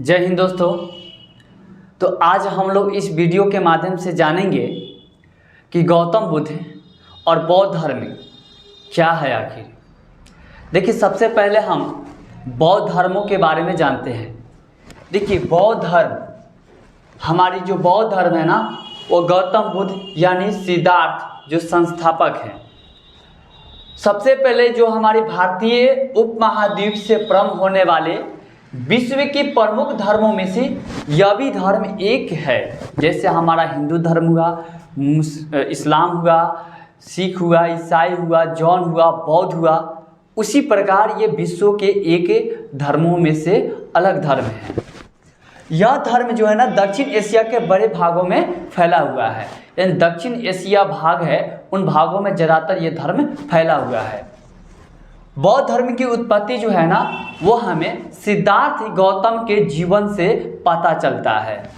जय हिंद दोस्तों। तो आज हम लोग इस वीडियो के माध्यम से जानेंगे कि गौतम बुद्ध और बौद्ध धर्म क्या है आखिर। देखिए, सबसे पहले हम बौद्ध धर्मों के बारे में जानते हैं। देखिए, बौद्ध धर्म, हमारी जो बौद्ध धर्म है ना, वो गौतम बुद्ध यानी सिद्धार्थ जो संस्थापक हैं। सबसे पहले जो हमारी भारतीय उपमहाद्वीप से प्रारंभ होने वाले विश्व के प्रमुख धर्मों में से यह भी धर्म एक है। जैसे हमारा हिंदू धर्म हुआ, इस्लाम हुआ, सिख हुआ, ईसाई हुआ, जैन हुआ, बौद्ध हुआ, उसी प्रकार ये विश्व के एक धर्मों में से अलग धर्म है। यह धर्म जो है ना, दक्षिण एशिया के बड़े भागों में फैला हुआ है। यानी दक्षिण एशिया भाग है, उन भागों में ज़्यादातर ये धर्म फैला हुआ है। बौद्ध धर्म की उत्पत्ति जो है ना, वो हमें सिद्धार्थ गौतम के जीवन से पता चलता है।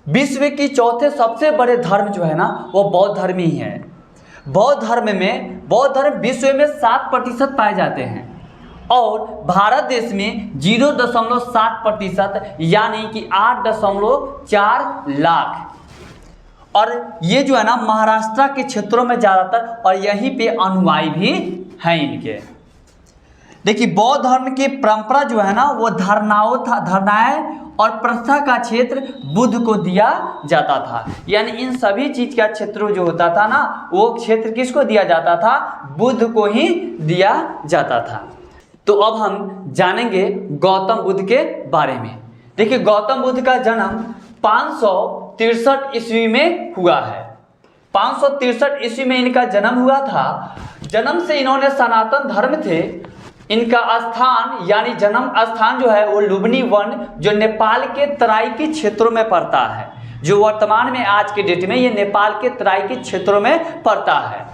विश्व की चौथे सबसे बड़े धर्म जो है ना, वो बौद्ध धर्म ही है। बौद्ध धर्म विश्व में 7% पाए जाते हैं और भारत देश में 0.7% यानी कि 8.4 लाख। और ये जो है ना, महाराष्ट्र के क्षेत्रों में ज़्यादातर, और यहीं पे अनुयायी भी हैं इनके। देखिए, बौद्ध धर्म की परंपरा जो है ना, वो धारणाएं और प्रथा का क्षेत्र बुद्ध को दिया जाता था। यानी इन सभी चीज का क्षेत्र जो होता था ना, वो क्षेत्र किसको दिया जाता था? बुद्ध को ही दिया जाता था। तो अब हम जानेंगे गौतम बुद्ध के बारे में। देखिए, गौतम बुद्ध का जन्म 563 ईस्वी में हुआ है। 563 ईस्वी में इनका जन्म हुआ था। जन्म से इन्होंने सनातन धर्म थे। इनका स्थान यानी जन्म स्थान जो है वो लुम्बिनी वन, जो नेपाल के तराई के क्षेत्रों में पड़ता है, जो वर्तमान में आज के डेट में ये नेपाल के तराई के क्षेत्रों में पड़ता है।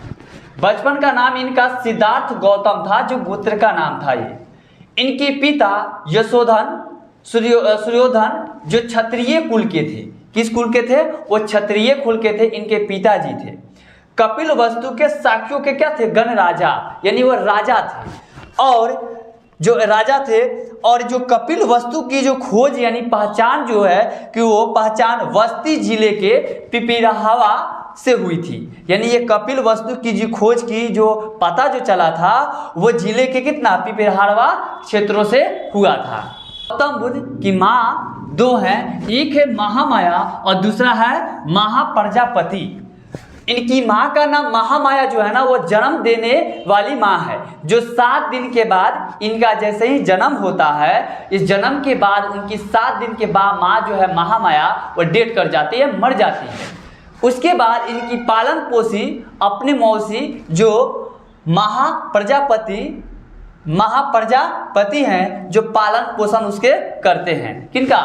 बचपन का नाम इनका सिद्धार्थ गौतम था, जो गोत्र का नाम था ये। इनके पिता सूर्योधन जो क्षत्रिय कुल के थे। किस कुल के थे? वो क्षत्रिय कुल के थे। इनके पिताजी थे कपिल वस्तु के शाक्यों के क्या थे? गण राजा, यानी वो राजा थे। और जो राजा थे, और जो कपिल वस्तु की जो खोज यानी पहचान जो है कि वो पहचान बस्ती जिले के पिपीराहवा से हुई थी। यानी ये कपिल वस्तु की जो खोज की जो पता जो चला था, वो जिले के कितना पिपीराहवा क्षेत्रों से हुआ था। गौतम बुद्ध की माँ दो हैं, एक है महामाया और दूसरा है महाप्रजापति। इनकी माँ का नाम महामाया जो है ना, वो जन्म देने वाली माँ है, जो 7 दिन के बाद इनका जैसे ही जन्म होता है, इस जन्म के बाद उनकी 7 दिन के बाद माँ जो है महामाया वो डेथ कर जाती है, मर जाती है। उसके बाद इनकी पालन पोषी अपनी मौसी जो महाप्रजापति हैं, जो पालन पोषण उसके करते हैं। किनका?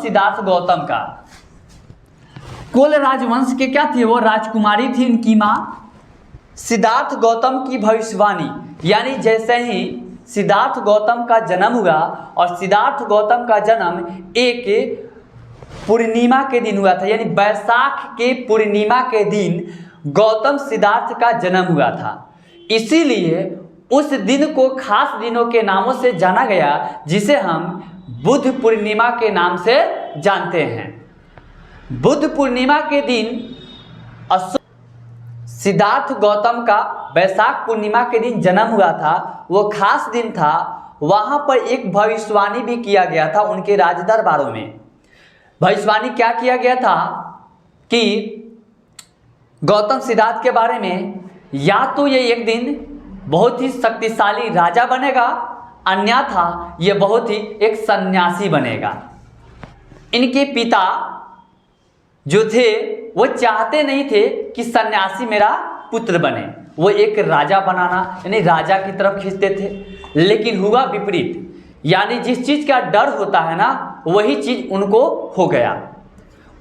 सिद्धार्थ गौतम का। कुल राजवंश के क्या थे? वो राजकुमारी थी इनकी माँ। सिद्धार्थ गौतम की भविष्यवाणी, यानी जैसे ही सिद्धार्थ गौतम का जन्म हुआ, और सिद्धार्थ गौतम का जन्म एक पूर्णिमा के दिन हुआ था, यानी बैसाख के पूर्णिमा के दिन गौतम सिद्धार्थ का जन्म हुआ था। इसीलिए उस दिन को खास दिनों के नामों से जाना गया, जिसे हम बुद्ध पूर्णिमा के नाम से जानते हैं। बुद्ध पूर्णिमा के दिन सिद्धार्थ गौतम का बैसाख पूर्णिमा के दिन जन्म हुआ था, वो खास दिन था। वहाँ पर एक भविष्यवाणी भी किया गया था उनके राज दरबारों में। भविष्यवाणी क्या किया गया था कि गौतम सिद्धार्थ के बारे में, या तो ये एक दिन बहुत ही शक्तिशाली राजा बनेगा, अन्यथा ये बहुत ही एक सन्यासी बनेगा। इनके पिता जो थे वो चाहते नहीं थे कि सन्यासी मेरा पुत्र बने, वो एक राजा बनाना यानी राजा की तरफ खींचते थे। लेकिन हुआ विपरीत, यानी जिस चीज़ का डर होता है ना, वही चीज़ उनको हो गया।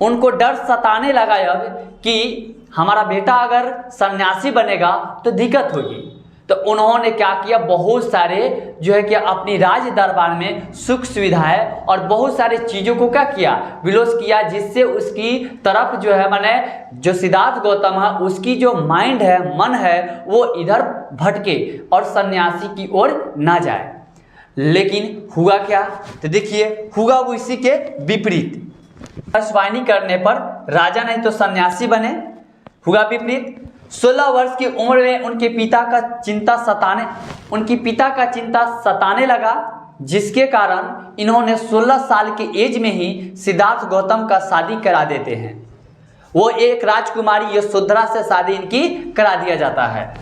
उनको डर सताने लगा अब कि हमारा बेटा अगर सन्यासी बनेगा तो दिक्कत होगी। तो उन्होंने क्या किया, बहुत सारे जो है कि अपनी राज दरबार में सुख सुविधाएं और बहुत सारे चीज़ों को क्या किया, विलोप किया, जिससे उसकी तरफ जो है माने जो सिद्धार्थ गौतम है उसकी जो माइंड है, मन है, वो इधर भटके और सन्यासी की ओर ना जाए। लेकिन हुआ क्या, तो देखिए हुआ वो इसी के विपरीत। भविष्यवाणी करने पर राजा नहीं तो सन्यासी बने, हुआ विपरीत। 16 वर्ष की उम्र में उनके पिता का चिंता सताने लगा, जिसके कारण इन्होंने 16 साल के एज में ही सिद्धार्थ गौतम का शादी करा देते हैं। वो एक राजकुमारी यशोधरा से शादी इनकी करा दिया जाता है,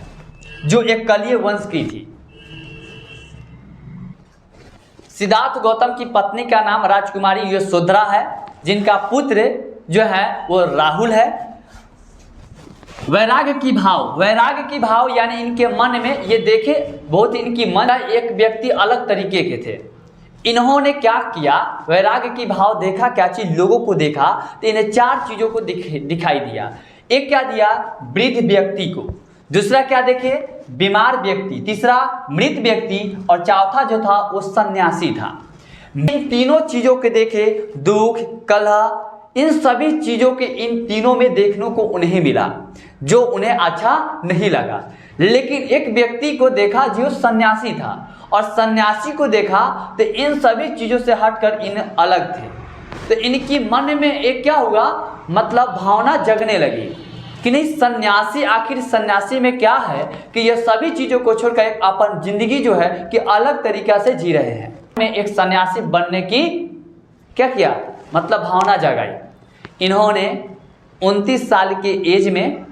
जो एक कलिय वंश की थी। सिद्धार्थ गौतम की पत्नी का नाम राजकुमारी यशोधरा है, जिनका पुत्र जो है वो राहुल है। वैराग्य की भाव यानी इनके मन में, ये देखे बहुत इनकी मन, एक व्यक्ति अलग तरीके के थे। इन्होंने क्या किया, वैराग्य की भाव देखा, क्या चीज लोगों को देखा, तो इन्हें 4 चीजों को दिखाई दिया। एक क्या दिया, वृद्ध व्यक्ति को, दूसरा क्या देखे, बीमार व्यक्ति, तीसरा मृत व्यक्ति, और चौथा जो था वो सन्यासी था। इन तीनों चीजों के देखे, दुख, कलह, इन सभी चीजों के इन तीनों में देखने को उन्हें मिला, जो उन्हें अच्छा नहीं लगा। लेकिन एक व्यक्ति को देखा जो सन्यासी था, और सन्यासी को देखा तो इन सभी चीजों से हटकर इन अलग थे। तो इनकी मन में एक क्या हुआ, मतलब भावना जगने लगी कि नहीं, सन्यासी, आखिर सन्यासी में क्या है कि यह सभी चीजों को छोड़कर एक अपन जिंदगी जो है कि अलग तरीका से जी रहे हैं। में एक सन्यासी बनने की क्या किया, मतलब भावना जगाई। इन्होंने 29 साल के एज में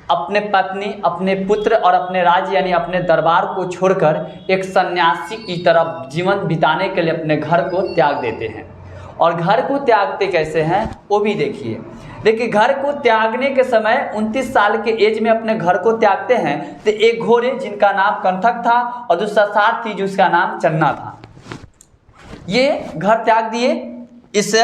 अपने पत्नी, अपने पुत्र और अपने राज्य यानी अपने दरबार को छोड़कर एक सन्यासी की तरफ जीवन बिताने के लिए अपने घर को त्याग देते हैं। और घर को त्यागते कैसे हैं वो भी देखिए। देखिए घर को त्यागने के समय 29 साल के एज में अपने घर को त्यागते हैं, तो एक घोड़े जिनका नाम कंठक था और दूसरा सारथी जिसका नाम चन्ना था, ये घर त्याग दिए। इस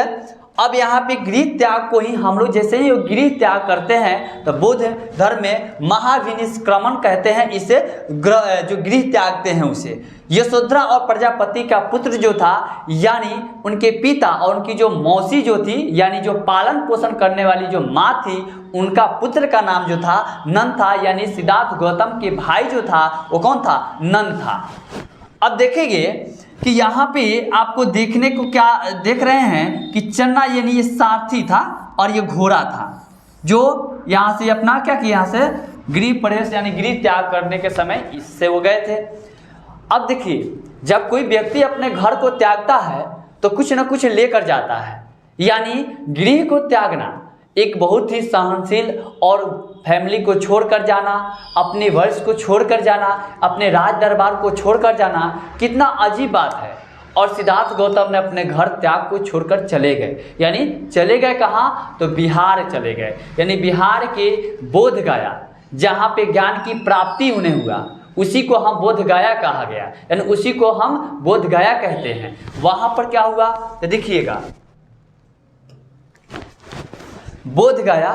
अब यहाँ पे गृह त्याग को ही हम लोग जैसे ही गृह त्याग करते हैं तो बौद्ध धर्म में महाविनिष्क्रमण कहते हैं इसे, जो गृह त्यागते हैं उसे। यशोधरा और प्रजापति का पुत्र जो था, यानी उनके पिता और उनकी जो मौसी जो थी, यानी जो पालन पोषण करने वाली जो माँ थी, उनका पुत्र का नाम जो था नंद था, यानी सिद्धार्थ गौतम के भाई जो था वो कौन था, नंद था। अब देखेंगे कि यहाँ पे आपको देखने को क्या देख रहे हैं कि चन्ना यानी ये सारथी था और ये घोड़ा था, जो यहाँ से अपना क्या किया, यहाँ से गृह प्रवेश यानी गृह त्याग करने के समय इससे वो गए थे। अब देखिए जब कोई व्यक्ति अपने घर को त्यागता है तो कुछ ना कुछ लेकर जाता है, यानी गृह को त्यागना एक बहुत ही सहनशील और फैमिली को छोड़कर जाना, अपने वर्ष को छोड़कर जाना, अपने राज दरबार को छोड़कर जाना कितना अजीब बात है। और सिद्धार्थ गौतम ने अपने घर त्याग को छोड़कर चले गए, यानी चले गए कहाँ, तो बिहार चले गए, यानी बिहार के बोध गया, जहाँ पे ज्ञान की प्राप्ति उन्हें हुआ, उसी को हम बोध गया कहा गया, यानी उसी को हम बोध गया कहते हैं। वहाँ पर क्या हुआ तो देखिएगा, बोध गया,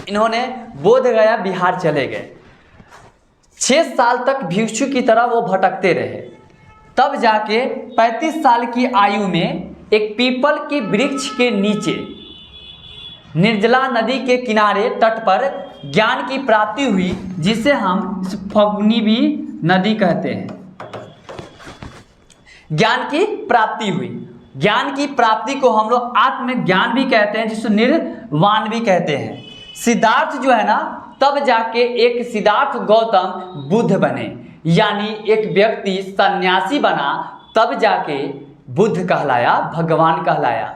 इन्होंने बोध गया बिहार चले गए। 6 साल तक भिक्षु की तरह वो भटकते रहे। तब जाके 35 साल की आयु में एक पीपल के वृक्ष के नीचे निर्जला नदी के किनारे तट पर ज्ञान की प्राप्ति हुई, जिसे हम फगुनी भी नदी कहते हैं। ज्ञान की प्राप्ति हुई, ज्ञान की प्राप्ति को हम लोग आत्मज्ञान भी कहते हैं, जिसे निर्वाण भी कहते हैं। सिद्धार्थ जो है ना, तब जाके एक सिद्धार्थ गौतम बुद्ध बने, यानी एक व्यक्ति सन्यासी बना, तब जाके बुद्ध कहलाया, भगवान कहलाया।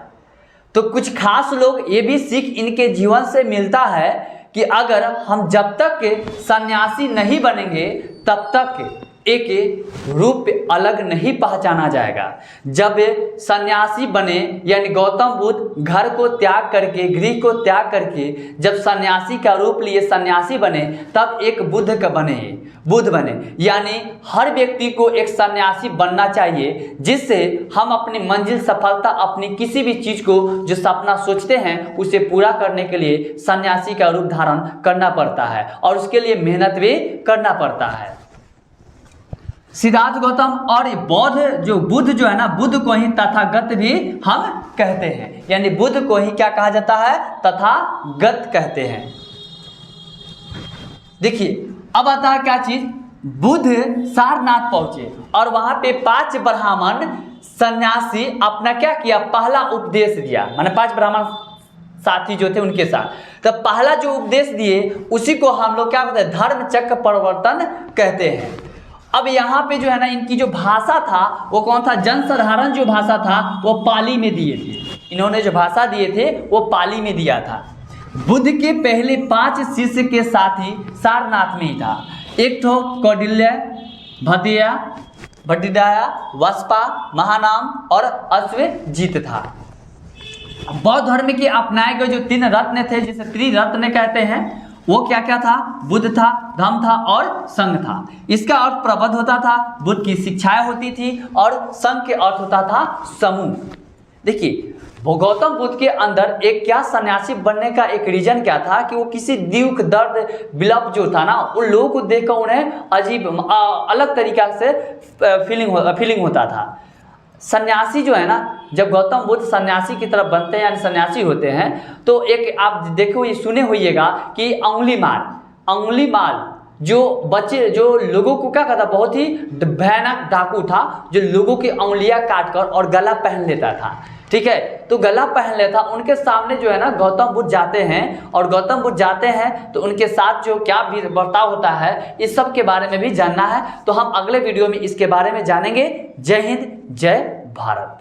तो कुछ खास लोग ये भी सीख इनके जीवन से मिलता है कि अगर हम जब तक सन्यासी नहीं बनेंगे तब तक एक रूप अलग नहीं पहचाना जाएगा। जब सन्यासी बने यानी गौतम बुद्ध घर को त्याग करके, गृह को त्याग करके जब सन्यासी का रूप लिए सन्यासी बने, तब एक बुद्ध बने। यानी हर व्यक्ति को एक सन्यासी बनना चाहिए, जिससे हम अपनी मंजिल, सफलता, अपनी किसी भी चीज़ को जो सपना सोचते हैं उसे पूरा करने के लिए सन्यासी का रूप धारण करना पड़ता है और उसके लिए मेहनत भी करना पड़ता है। सिद्धार्थ गौतम और बुद्ध जो है ना, बुद्ध को ही तथागत भी हम कहते हैं, यानी बुद्ध को ही क्या कहा जाता है, तथागत कहते हैं। देखिए अब आता है क्या चीज, बुद्ध सारनाथ पहुंचे और वहां पे 5 ब्राह्मण सन्यासी अपना क्या किया, पहला उपदेश दिया। माने 5 ब्राह्मण साथी जो थे उनके साथ, तो पहला जो उपदेश दिए उसी को हम लोग क्या कहते हैं, धर्म चक्र प्रवर्तन कहते हैं। अब यहाँ पे जो है ना, इनकी जो भाषा था वो कौन था, जनसाधारण जो भाषा था वो पाली में दिए थे। इन्होंने जो भाषा दिए थे वो पाली में दिया था। बुद्ध के पहले 5 शिष्य के साथी सारनाथ में ही था। एक तो कौटिल्य, भट्टिदाया, वस्पा, महानाम और अश्वजीत था। बौद्ध धर्म के अपनाए गए जो 3 रत्न थे, जिसे त्रिरत्न कहते हैं, वो क्या क्या था, बुद्ध था, धम्म था और संघ था। इसका अर्थ प्रबंध होता था, बुद्ध की शिक्षाएं होती थी, और संघ के अर्थ होता था समूह। देखिए गौतम बुद्ध के अंदर एक क्या सन्यासी बनने का एक रीजन क्या था कि वो किसी दुख दर्द विलप जो था ना, उन लोगों को देखकर उन्हें अजीब अलग तरीका से फीलिंग होता था। सन्यासी जो है ना, जब गौतम बुद्ध सन्यासी की तरफ बनते हैं यानी सन्यासी होते हैं, तो एक आप देखो ये सुने होइएगा कि अंगुली माल जो बच्चे जो लोगों को क्या कहता, बहुत ही भयानक डाकू था, जो लोगों की उंगलियां काटकर और गला पहन लेता था। ठीक है, तो गला पहन लेता। उनके सामने जो है ना गौतम बुद्ध जाते हैं, और गौतम बुद्ध जाते हैं तो उनके साथ जो क्या बर्ताव होता है, इस सब के बारे में भी जानना है। तो हम अगले वीडियो में इसके बारे में जानेंगे। जय हिंद, जय भारत।